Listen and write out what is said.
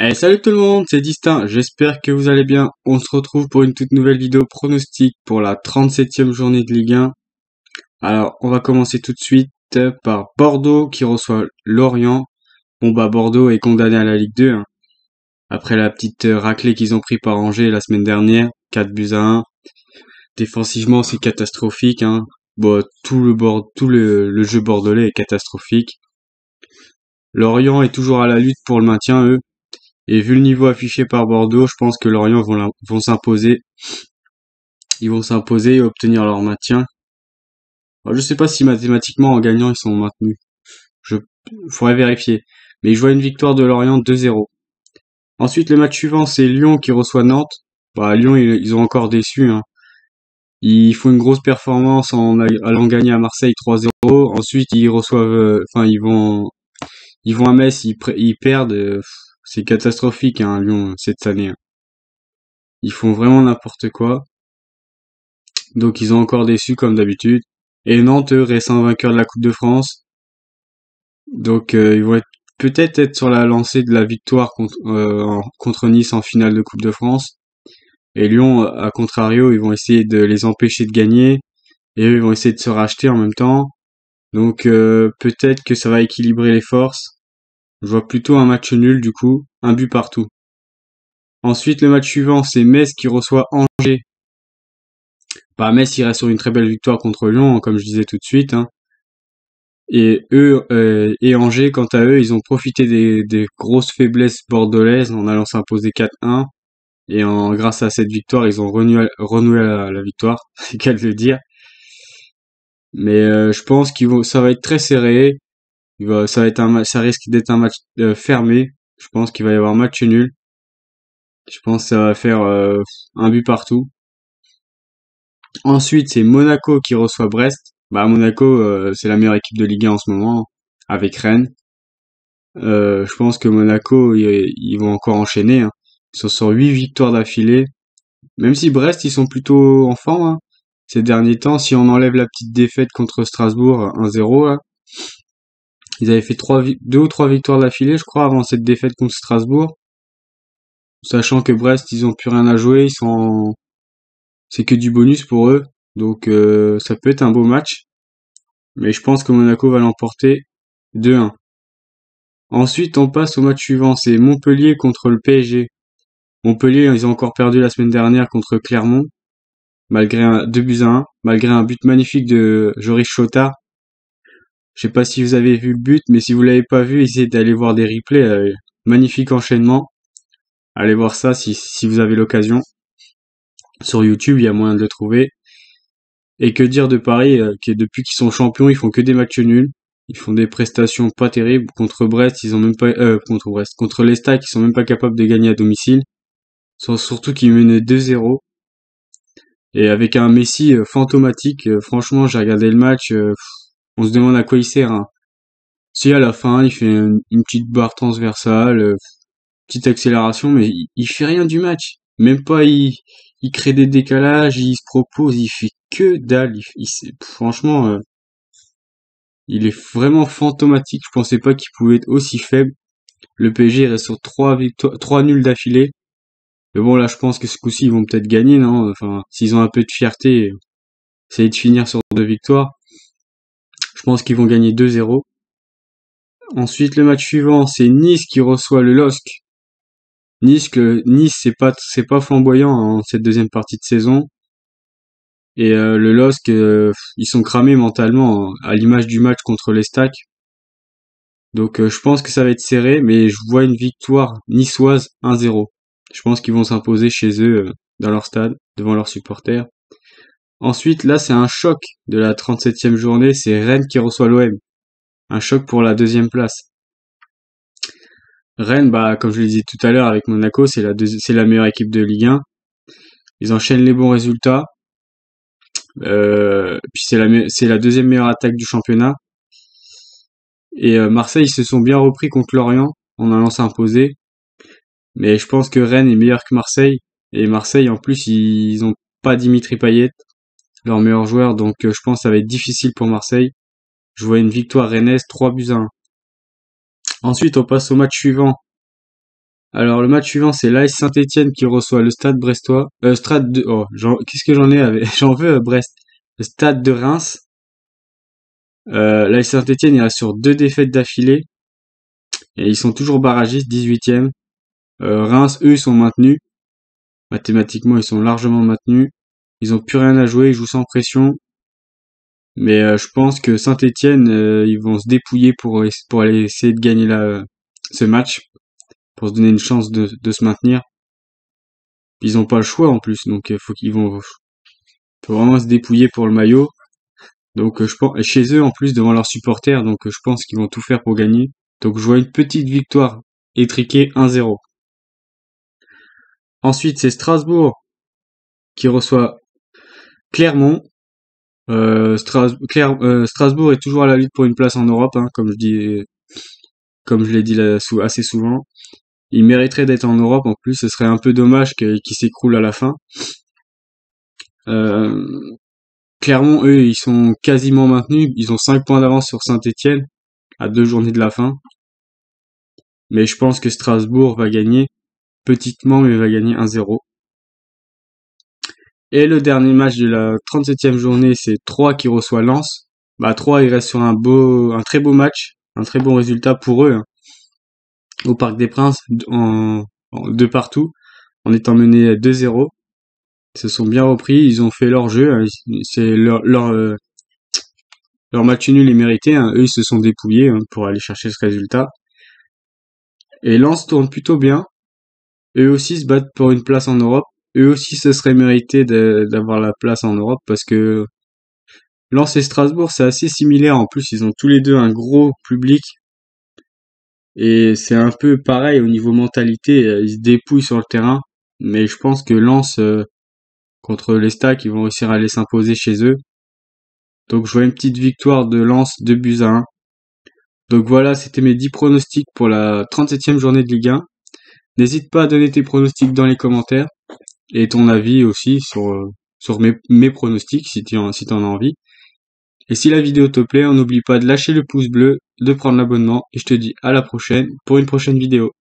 Allez, salut tout le monde, c'est Distinct, j'espère que vous allez bien. On se retrouve pour une toute nouvelle vidéo pronostic pour la 37e journée de Ligue 1. Alors, on va commencer tout de suite par Bordeaux qui reçoit Lorient. Bon bah Bordeaux est condamné à la Ligue 2, hein. Après la petite raclée qu'ils ont pris par Angers la semaine dernière, 4-1. Défensivement, c'est catastrophique, hein. Bon, tout le jeu bordelais est catastrophique. Lorient est toujours à la lutte pour le maintien, eux. Et vu le niveau affiché par Bordeaux, je pense que Lorient vont s'imposer. Ils vont s'imposer et obtenir leur maintien. Alors, je sais pas si mathématiquement en gagnant ils sont maintenus. Je faudrait vérifier. Mais je vois une victoire de Lorient 2-0. Ensuite, le match suivant, c'est Lyon qui reçoit Nantes. Bah, Lyon, ils ont encore déçu, hein. Ils font une grosse performance en allant gagner à Marseille 3-0. Ensuite, ils reçoivent, ils vont à Metz, ils perdent. C'est catastrophique, hein, Lyon, cette année, hein. Ils font vraiment n'importe quoi. Donc ils ont encore déçu comme d'habitude. Et Nantes, eux, récent vainqueur de la Coupe de France. Donc ils vont peut-être être sur la lancée de la victoire contre Nice en finale de Coupe de France. Et Lyon, à contrario, ils vont essayer de les empêcher de gagner. Et eux, ils vont essayer de se racheter en même temps. Donc peut-être que ça va équilibrer les forces. Je vois plutôt un match nul du coup, un but partout. Ensuite, le match suivant, c'est Metz qui reçoit Angers. Bah, Metz, il reste sur une très belle victoire contre Lyon, comme je disais tout de suite, hein. Et eux, et Angers, quant à eux, ils ont profité des grosses faiblesses bordelaises en allant s'imposer 4-1. Et grâce à cette victoire, ils ont renoué la victoire, c'est qu'à le dire. Mais je pense ça va être très serré. Ça va être ça risque d'être un match fermé. Je pense qu'il va y avoir match nul. Je pense que ça va faire un but partout. Ensuite, c'est Monaco qui reçoit Brest. Bah Monaco, c'est la meilleure équipe de Ligue 1 en ce moment, avec Rennes. Je pense que Monaco, ils vont encore enchaîner, hein. Ils sont sur 8 victoires d'affilée. Même si Brest, ils sont plutôt en forme, hein, ces derniers temps. Si on enlève la petite défaite contre Strasbourg, 1-0, là. Ils avaient fait 2 ou 3 victoires d'affilée, je crois, avant cette défaite contre Strasbourg. Sachant que Brest, ils ont plus rien à jouer, c'est que du bonus pour eux. Donc, ça peut être un beau match. Mais je pense que Monaco va l'emporter 2-1. Ensuite, on passe au match suivant, c'est Montpellier contre le PSG. Montpellier, ils ont encore perdu la semaine dernière contre Clermont, malgré 2-1, malgré un but magnifique de Joris Chotard. Je sais pas si vous avez vu le but, mais si vous l'avez pas vu, essayez d'aller voir des replays. Magnifique enchaînement. Allez voir ça si vous avez l'occasion. Sur YouTube, il y a moyen de le trouver. Et que dire de Paris, qui depuis qu'ils sont champions, ils font que des matchs nuls. Ils font des prestations pas terribles. Contre Brest, ils ont même pas, contre l'Estac, ils sont même pas capables de gagner à domicile. Surtout qu'ils menaient 2-0. Et avec un Messi fantomatique, franchement, j'ai regardé le match, on se demande à quoi il sert, hein. Si à la fin, il fait une petite barre transversale, petite accélération, mais il fait rien du match. Même pas, il crée des décalages, il se propose, il fait que dalle. Franchement, il est vraiment fantomatique. Je pensais pas qu'il pouvait être aussi faible. Le PSG reste sur 3 nuls d'affilée. Mais bon, là, je pense que ce coup-ci, ils vont peut-être gagner, non? Enfin, s'ils ont un peu de fierté, essayer de finir sur 2 victoires. Je pense qu'ils vont gagner 2-0. Ensuite, le match suivant, c'est Nice qui reçoit le LOSC. Nice, c'est pas flamboyant en cette deuxième partie de saison. Et le LOSC, ils sont cramés mentalement, hein, à l'image du match contre les Stacks. Donc je pense que ça va être serré, mais je vois une victoire niçoise 1-0. Je pense qu'ils vont s'imposer chez eux, dans leur stade, devant leurs supporters. Ensuite, là, c'est un choc de la 37e journée, c'est Rennes qui reçoit l'OM. Un choc pour la deuxième place. Rennes, bah, comme je le disais tout à l'heure avec Monaco, c'est la meilleure équipe de Ligue 1. Ils enchaînent les bons résultats. Puis c'est la deuxième meilleure attaque du championnat. Et Marseille, ils se sont bien repris contre Lorient en allant s'imposer. Mais je pense que Rennes est meilleur que Marseille. Et Marseille, en plus, ils ont pas Dimitri Payet, leur meilleur joueur. Donc je pense que ça va être difficile pour Marseille. Je vois une victoire rennaise 3-1. Ensuite, on passe au match suivant. Alors le match suivant, c'est l'AS Saint-Étienne qui reçoit le Stade Brestois. Stade de... Oh, qu'est-ce que j'en ai avec... J'en veux à Brest. Le Stade de Reims. L'AS Saint-Étienne, il est sur 2 défaites d'affilée. Et ils sont toujours barragistes, 18e. Reims, eux, ils sont maintenus. Mathématiquement, ils sont largement maintenus. Ils ont plus rien à jouer, ils jouent sans pression. Mais je pense que Saint-Étienne, ils vont se dépouiller pour aller essayer de gagner ce match, pour se donner une chance de se maintenir. Ils ont pas le choix en plus, donc faut vraiment se dépouiller pour le maillot. Donc je pense chez eux en plus devant leurs supporters, donc je pense qu'ils vont tout faire pour gagner. Donc je vois une petite victoire étriquée 1-0. Ensuite c'est Strasbourg qui reçoit Clermont. Strasbourg est toujours à la lutte pour une place en Europe, hein, comme je l'ai dit là, assez souvent. Ils mériteraient d'être en Europe en plus, ce serait un peu dommage qu'ils s'écroulent à la fin. Clermont, eux, ils sont quasiment maintenus, ils ont 5 points d'avance sur Saint-Étienne, à 2 journées de la fin. Mais je pense que Strasbourg va gagner, petitement, mais va gagner 1-0. Et le dernier match de la 37e journée, c'est Troyes qui reçoit Lens. Bah, Troyes, ils restent sur un très beau match, un très bon résultat pour eux, hein. Au Parc des Princes, de partout, en étant menés 2-0. Ils se sont bien repris, ils ont fait leur jeu, hein. C'est leur match nul est mérité, hein. Eux, ils se sont dépouillés, hein, pour aller chercher ce résultat. Et Lens tourne plutôt bien. Eux aussi se battent pour une place en Europe. Eux aussi, ce serait mérité d'avoir la place en Europe parce que Lens et Strasbourg, c'est assez similaire. En plus, ils ont tous les deux un gros public. Et c'est un peu pareil au niveau mentalité. Ils se dépouillent sur le terrain. Mais je pense que Lens, contre les Stacks, ils vont réussir à aller s'imposer chez eux. Donc je vois une petite victoire de Lens 2-1. Donc voilà, c'était mes 10 pronostics pour la 37e journée de Ligue 1. N'hésite pas à donner tes pronostics dans les commentaires et ton avis aussi sur mes pronostics si t'en as envie. Et si la vidéo te plaît, on n'oublie pas de lâcher le pouce bleu, de prendre l'abonnement et je te dis à la prochaine pour une prochaine vidéo.